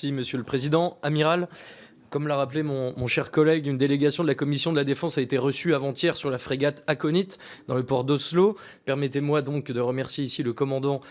Merci, Monsieur le Président. Amiral, comme l'a rappelé mon cher collègue, une délégation de la Commission de la Défense a été reçue avant-hier sur la frégate Aconite dans le port d'Oslo. Permettez-moi donc de remercier ici le commandant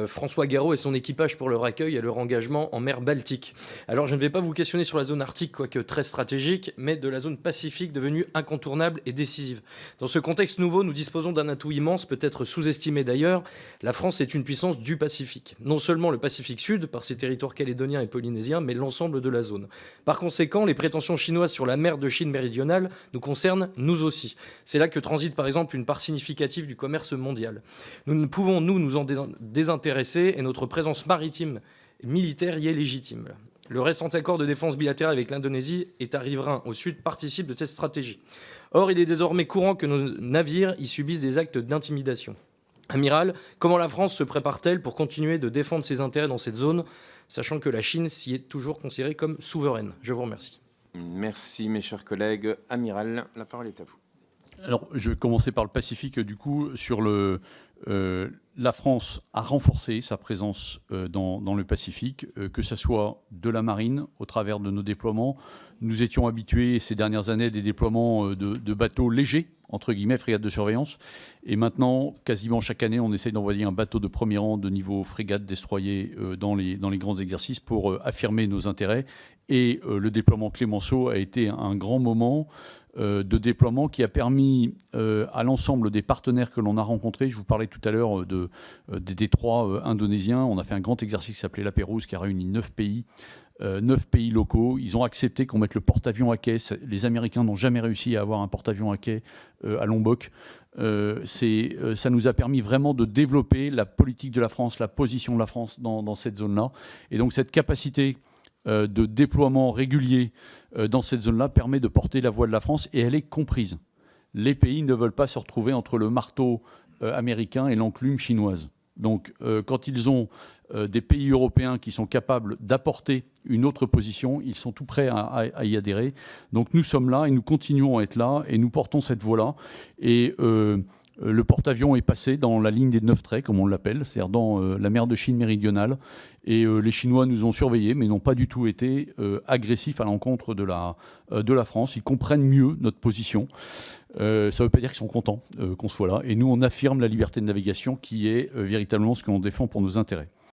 François Garot et son équipage pour leur accueil et leur engagement en mer Baltique. Alors je ne vais pas vous questionner sur la zone arctique, quoique très stratégique, mais de la zone Pacifique devenue incontournable et décisive. Dans ce contexte nouveau, nous disposons d'un atout immense, peut-être sous-estimé d'ailleurs. La France est une puissance du Pacifique. Non seulement le Pacifique Sud, par ses territoires calédoniens et polynésiens, mais l'ensemble de la zone. Par conséquent, les prétentions chinoises sur la mer de Chine méridionale nous concernent nous aussi. C'est là que transite par exemple une part significative du commerce mondial. Nous ne pouvons nous en désintéresser et notre présence maritime et militaire y est légitime. Le récent accord de défense bilatérale avec l'Indonésie et un riverain au sud participe de cette stratégie. Or, il est désormais courant que nos navires y subissent des actes d'intimidation. Amiral, comment la France se prépare-t-elle pour continuer de défendre ses intérêts dans cette zone, sachant que la Chine s'y est toujours considérée comme souveraine? Je vous remercie. Merci, mes chers collègues. Amiral, la parole est à vous. Alors, je vais commencer par le Pacifique. Du coup, sur la France a renforcé sa présence dans le Pacifique, que ce soit de la marine au travers de nos déploiements. Nous étions habitués ces dernières années à des déploiements de bateaux légers, entre guillemets, frégates de surveillance. Et maintenant, quasiment chaque année, on essaye d'envoyer un bateau de premier rang de niveau frégate destroyer dans les grands exercices pour affirmer nos intérêts. Et le déploiement Clémenceau a été un grand moment de déploiement qui a permis à l'ensemble des partenaires que l'on a rencontrés, je vous parlais tout à l'heure des détroits indonésiens, on a fait un grand exercice qui s'appelait la Pérouse qui a réuni 9 pays locaux. Ils ont accepté qu'on mette le porte-avions à quai. Les Américains n'ont jamais réussi à avoir un porte-avions à quai à Lombok. Ça nous a permis vraiment de développer la politique de la France, la position de la France dans cette zone-là. Et donc cette capacité de déploiement régulier dans cette zone-là permet de porter la voix de la France et elle est comprise. Les pays ne veulent pas se retrouver entre le marteau américain et l'enclume chinoise. Donc quand ils ont des pays européens qui sont capables d'apporter une autre position, ils sont tout prêts à y adhérer. Donc nous sommes là et nous continuons à être là et nous portons cette voix-là. Et le porte-avions est passé dans la ligne des 9 traits, comme on l'appelle, c'est-à-dire dans la mer de Chine méridionale. Et les Chinois nous ont surveillés, mais n'ont pas du tout été agressifs à l'encontre de la France. Ils comprennent mieux notre position. Ça ne veut pas dire qu'ils sont contents qu'on soit là. Et nous, on affirme la liberté de navigation qui est véritablement ce que l'on défend pour nos intérêts.